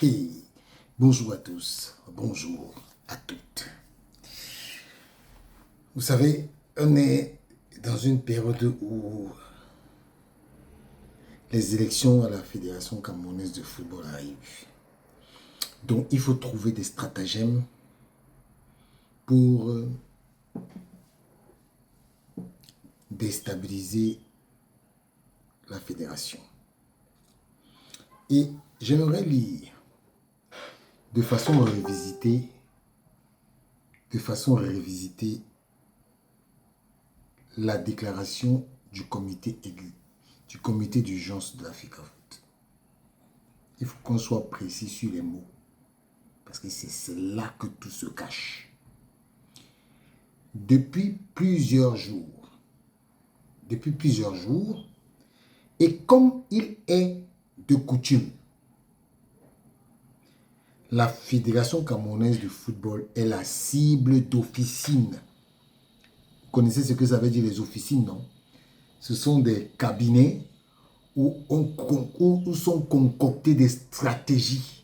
Hey, bonjour à tous, bonjour à toutes. Vous savez, on est dans une période où les élections à la Fédération camerounaise de football arrivent. Donc, il faut trouver des stratagèmes pour déstabiliser la fédération. Et j'aimerais lire de façon revisitée la déclaration du comité d'urgence de la FECAFOOT. Il faut qu'on soit précis sur les mots, parce que c'est là que tout se cache. Depuis plusieurs jours, et comme il est de coutume, la Fédération camerounaise de football est la cible d'officines. Vous connaissez ce que ça veut dire les officines, non? Ce sont des cabinets où sont concoctées des stratégies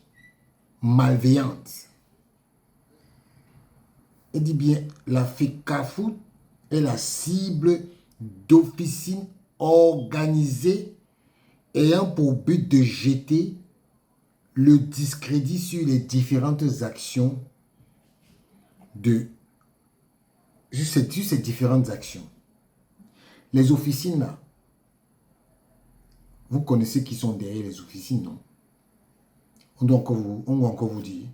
malveillantes. Et dit bien, la FECAFOOT est la cible d'officines organisées ayant pour but de jeter le discrédit sur les différentes actions sur ces différentes actions. Les officines là, vous connaissez qui sont derrière les officines, non? On doit encore vous dire.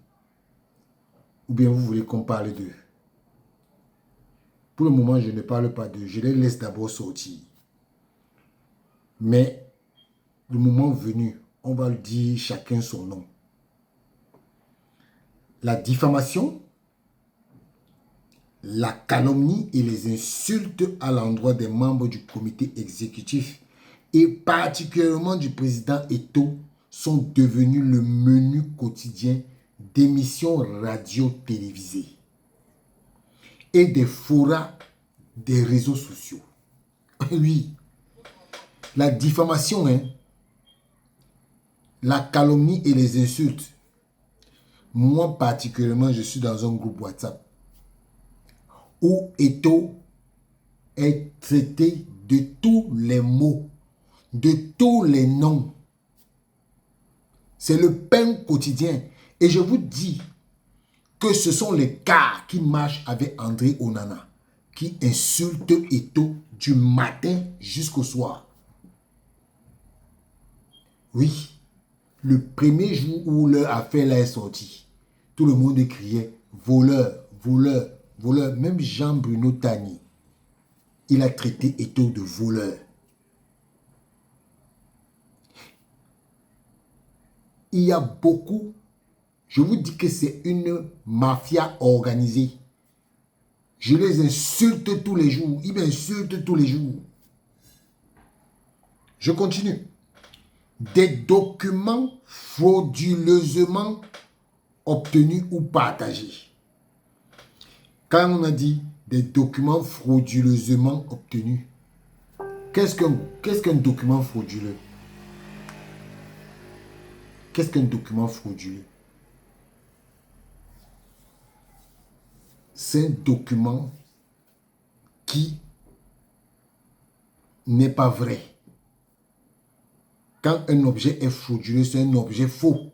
Ou bien vous voulez qu'on parle d'eux? Pour le moment, je ne parle pas d'eux. Je les laisse d'abord sortir. Mais le moment venu, on va le dire chacun son nom. La diffamation, la calomnie et les insultes à l'endroit des membres du comité exécutif et particulièrement du président Eto'o sont devenus le menu quotidien d'émissions radio-télévisées et des forats des réseaux sociaux. Oui, la diffamation, la calomnie et les insultes. Moi particulièrement, je suis dans un groupe WhatsApp où Eto'o est traité de tous les mots, de tous les noms. C'est le pain quotidien. Et je vous dis que ce sont les gars qui marchent avec André Onana, qui insultent Eto'o du matin jusqu'au soir. Oui, le premier jour où leur affaire là est sortie, tout le monde criait voleur, voleur, voleur. Même Jean-Bruno Tani, il a traité Eto'o de voleur. Il y a beaucoup, je vous dis que c'est une mafia organisée. Je les insulte tous les jours, ils m'insultent tous les jours. Je continue. Des documents frauduleusement obtenus ou partagés. Quand on a dit des documents frauduleusement obtenus, qu'est-ce qu'un document frauduleux? Qu'est-ce qu'un document frauduleux? C'est un document qui n'est pas vrai. Quand un objet est frauduleux, c'est un objet faux.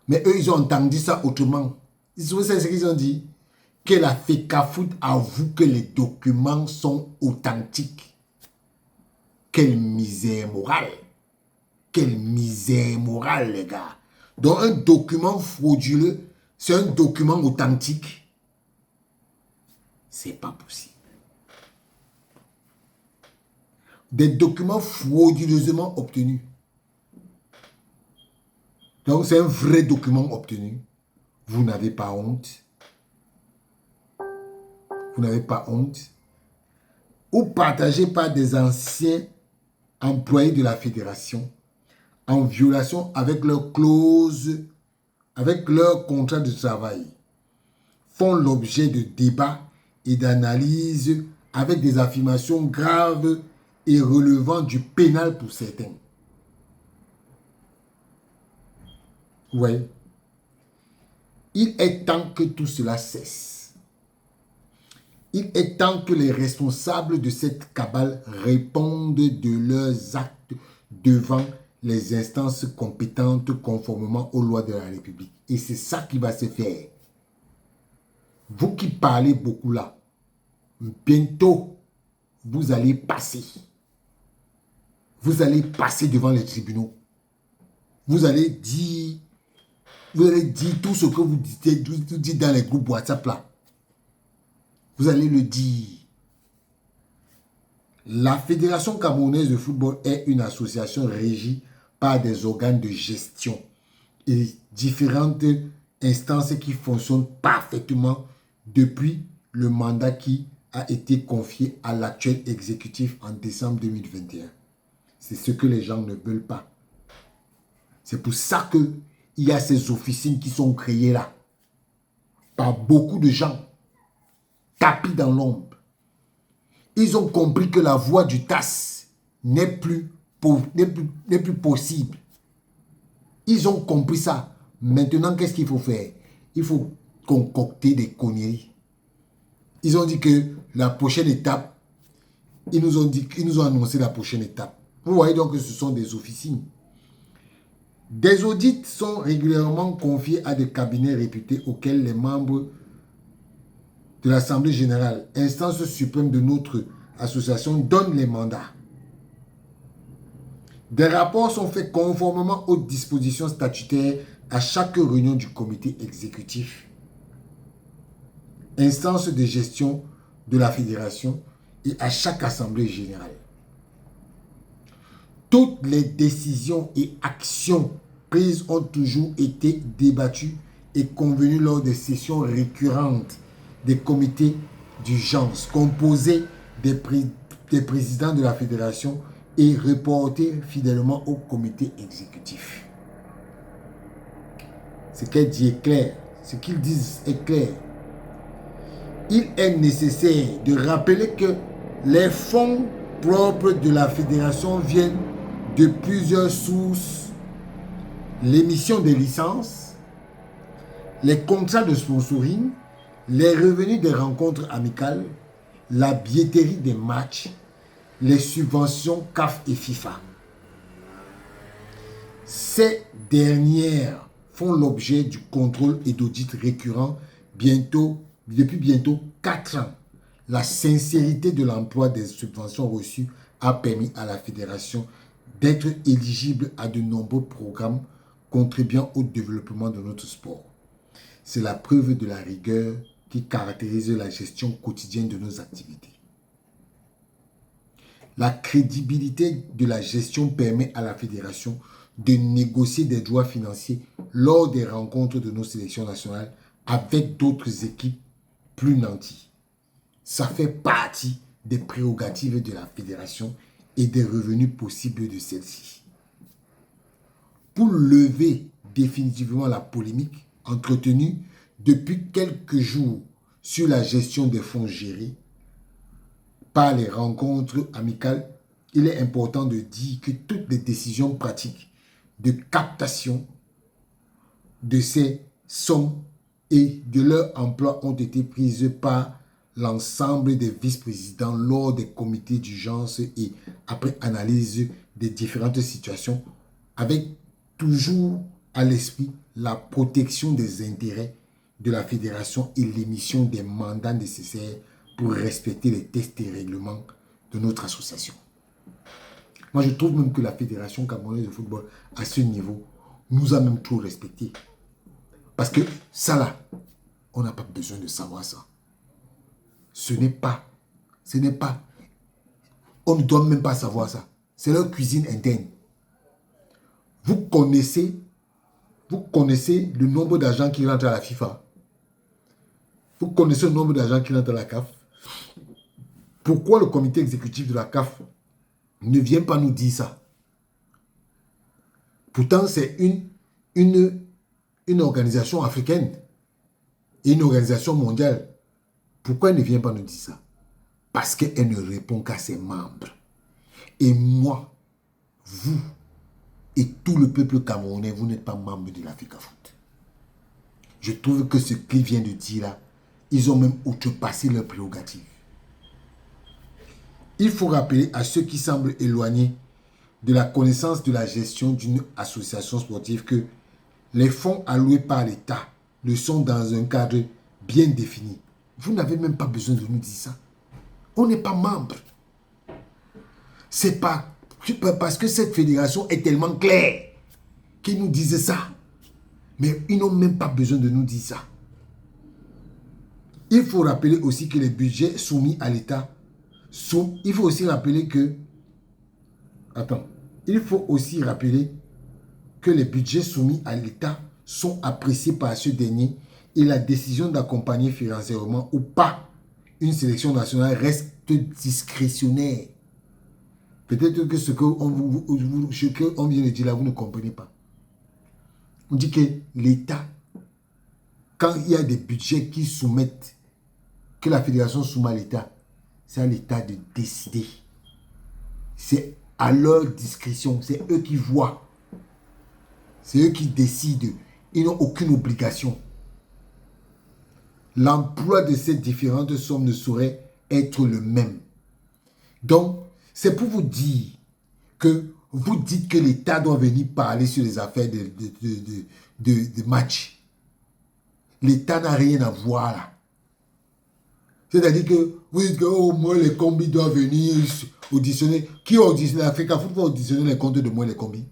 Mais eux, ils ont entendu ça autrement. Vous savez ce qu'ils ont dit? Que la FECAFOOT avoue que les documents sont authentiques. Quelle misère morale! Quelle misère morale, les gars! Donc, un document frauduleux, c'est un document authentique. C'est pas possible. Des documents frauduleusement obtenus. Donc, c'est un vrai document obtenu. Vous n'avez pas honte. Vous n'avez pas honte. Ou partagé par des anciens employés de la fédération en violation avec leurs clauses, avec leur contrat de travail, font l'objet de débats et d'analyses avec des affirmations graves et relevant du pénal pour certains. Ouais. Il est temps que tout cela cesse. Il est temps que les responsables de cette cabale répondent de leurs actes devant les instances compétentes conformément aux lois de la République. Et c'est ça qui va se faire. Vous qui parlez beaucoup là, bientôt, vous allez passer. Vous allez passer devant les tribunaux. Vous allez dire tout ce que vous dites dans les groupes WhatsApp là. Vous allez le dire. La Fédération camerounaise de football est une association régie par des organes de gestion et différentes instances qui fonctionnent parfaitement depuis le mandat qui a été confié à l'actuel exécutif en décembre 2021. C'est ce que les gens ne veulent pas. C'est pour ça qu'il y a ces officines qui sont créées là par beaucoup de gens tapis dans l'ombre. Ils ont compris que la voie du TAS n'est plus possible. Ils ont compris ça. Maintenant, qu'est-ce qu'il faut faire? Il faut concocter des conneries. Ils ont dit que la prochaine étape, ils nous ont annoncé la prochaine étape. Vous voyez donc que ce sont des officines. Des audits sont régulièrement confiés à des cabinets réputés auxquels les membres de l'Assemblée générale, instance suprême de notre association, donnent les mandats. Des rapports sont faits conformément aux dispositions statutaires à chaque réunion du comité exécutif, instance de gestion de la fédération et à chaque assemblée générale. Toutes les décisions et actions prises ont toujours été débattues et convenues lors des sessions récurrentes des comités d'urgence composés des présidents de la fédération et reportés fidèlement au comité exécutif. Ce qu'elle dit est clair. Ce qu'ils disent est clair. Il est nécessaire de rappeler que les fonds propres de la fédération viennent de plusieurs sources: l'émission des licences, les contrats de sponsoring, les revenus des rencontres amicales, la billetterie des matchs, les subventions CAF et FIFA. Ces dernières font l'objet du contrôle et d'audit récurrents depuis bientôt 4 ans. La sincérité de l'emploi des subventions reçues a permis à la fédération d'être éligible à de nombreux programmes contribuant au développement de notre sport. C'est la preuve de la rigueur qui caractérise la gestion quotidienne de nos activités. La crédibilité de la gestion permet à la fédération de négocier des droits financiers lors des rencontres de nos sélections nationales avec d'autres équipes plus nanties. Ça fait partie des prérogatives de la fédération et des revenus possibles de celle-ci. Pour lever définitivement la polémique entretenue depuis quelques jours sur la gestion des fonds gérés par les rencontres amicales, il est important de dire que toutes les décisions pratiques de captation de ces sommes et de leur emploi ont été prises par l'ensemble des vice-présidents lors des comités d'urgence et après analyse des différentes situations, avec toujours à l'esprit la protection des intérêts de la fédération et l'émission des mandats nécessaires pour respecter les textes et règlements de notre association. Moi, je trouve même que la Fédération camerounaise de football, à ce niveau, nous a même trop respectés. Parce que ça là, on n'a pas besoin de savoir ça. Ce n'est pas, on ne doit même pas savoir ça. C'est leur cuisine interne. Vous connaissez le nombre d'agents qui rentrent à la FIFA. Vous connaissez le nombre d'agents qui rentrent à la CAF. Pourquoi le comité exécutif de la CAF ne vient pas nous dire ça? Pourtant, c'est une organisation africaine et une organisation mondiale. Pourquoi elle ne vient pas nous dire ça? Parce qu'elle ne répond qu'à ses membres. Et moi, vous et tout le peuple camerounais, vous n'êtes pas membre de l'Africa Foot. Je trouve que ce qu'il vient de dire là, ils ont même outrepassé leurs prérogatives. Il faut rappeler à ceux qui semblent éloignés de la connaissance de la gestion d'une association sportive que les fonds alloués par l'État le sont dans un cadre bien défini. Vous n'avez même pas besoin de nous dire ça. On n'est pas membre. C'est pas parce que cette fédération est tellement claire qu'ils nous disent ça. Mais ils n'ont même pas besoin de nous dire ça. Il faut rappeler aussi que les budgets soumis à l'État sont... Il faut aussi rappeler que... Attends. Il faut aussi rappeler que les budgets soumis à l'État sont appréciés par ce dernier et la décision d'accompagner financièrement ou pas une sélection nationale reste discrétionnaire. Peut-être que ce qu'on vient de dire là, vous ne comprenez pas. On dit que l'État, quand il y a des budgets qui soumettent, que la fédération soumet à l'État, c'est à l'État de décider. C'est à leur discrétion, c'est eux qui voient. C'est eux qui décident. Ils n'ont aucune obligation. L'emploi de ces différentes sommes ne saurait être le même. Donc, c'est pour vous dire que vous dites que l'État doit venir parler sur les affaires de match. L'État n'a rien à voir là. C'est-à-dire que vous dites que oh, moi les combis doivent venir auditionner. Qui auditionne l'Africa Foot va auditionner les comptes de moi les combis?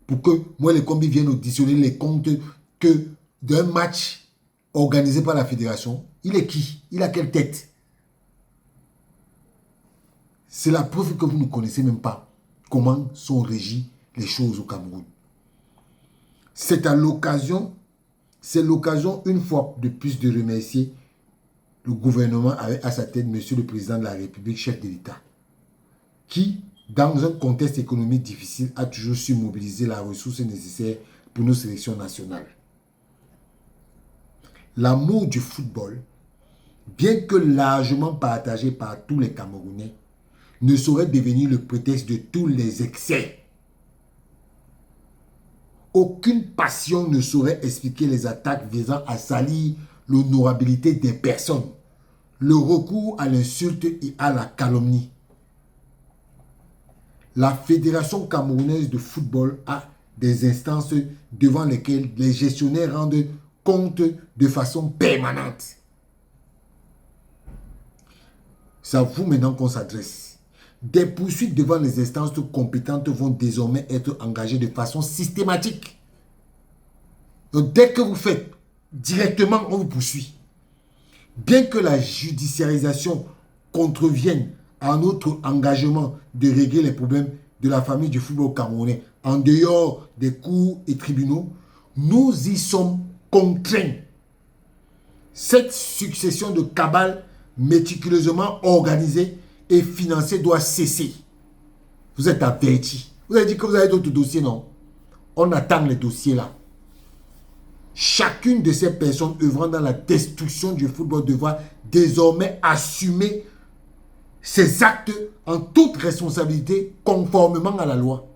Pour que moi les combis viennent auditionner les comptes que d'un match organisé par la fédération. Il est qui? Il a quelle tête? C'est la preuve que vous ne connaissez même pas comment sont régies les choses au Cameroun. C'est l'occasion une fois de plus de remercier le gouvernement avec à sa tête Monsieur le Président de la République, chef de l'État, qui, dans un contexte économique difficile, a toujours su mobiliser la ressource nécessaire pour nos sélections nationales. L'amour du football, bien que largement partagé par tous les Camerounais, ne saurait devenir le prétexte de tous les excès. Aucune passion ne saurait expliquer les attaques visant à salir l'honorabilité des personnes, le recours à l'insulte et à la calomnie. La Fédération camerounaise de football a des instances devant lesquelles les gestionnaires rendent compte de façon permanente. C'est à vous maintenant qu'on s'adresse. Des poursuites devant les instances compétentes vont désormais être engagées de façon systématique. Donc, dès que vous faites, directement, on vous poursuit. Bien que la judiciarisation contrevienne à notre engagement de régler les problèmes de la famille du football camerounais en dehors des cours et tribunaux, nous y sommes contraints. Cette succession de cabales méticuleusement organisée et financée doit cesser. Vous êtes avertis. Vous avez dit que vous avez d'autres dossiers, non? On attend les dossiers là. Chacune de ces personnes œuvrant dans la destruction du football devra désormais assumer ses actes en toute responsabilité conformément à la loi.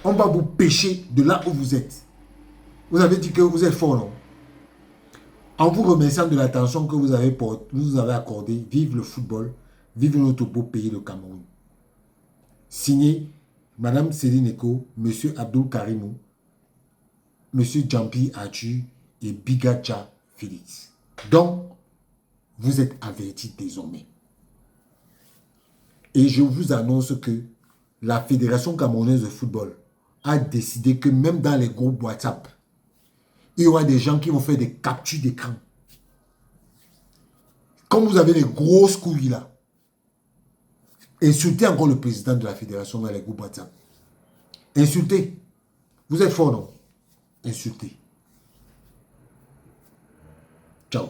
On va vous pêcher de là où vous êtes. Vous avez dit que vous êtes fort, non? En vous remerciant de l'attention que vous avez accordée, vive le football, vive notre beau pays, le Cameroun. Signé Madame Céline Eko, Monsieur Abdul Karimou, Monsieur Jampi Atu et Bigacha Félix. Donc, vous êtes avertis désormais. Et je vous annonce que la Fédération camerounaise de football a décidé que même dans les groupes WhatsApp, il y aura des gens qui vont faire des captures d'écran. Comme vous avez les grosses couilles là, insultez encore le président de la fédération dans les groupes WhatsApp. Insultez. Vous êtes fort, non? Insultez. Ciao.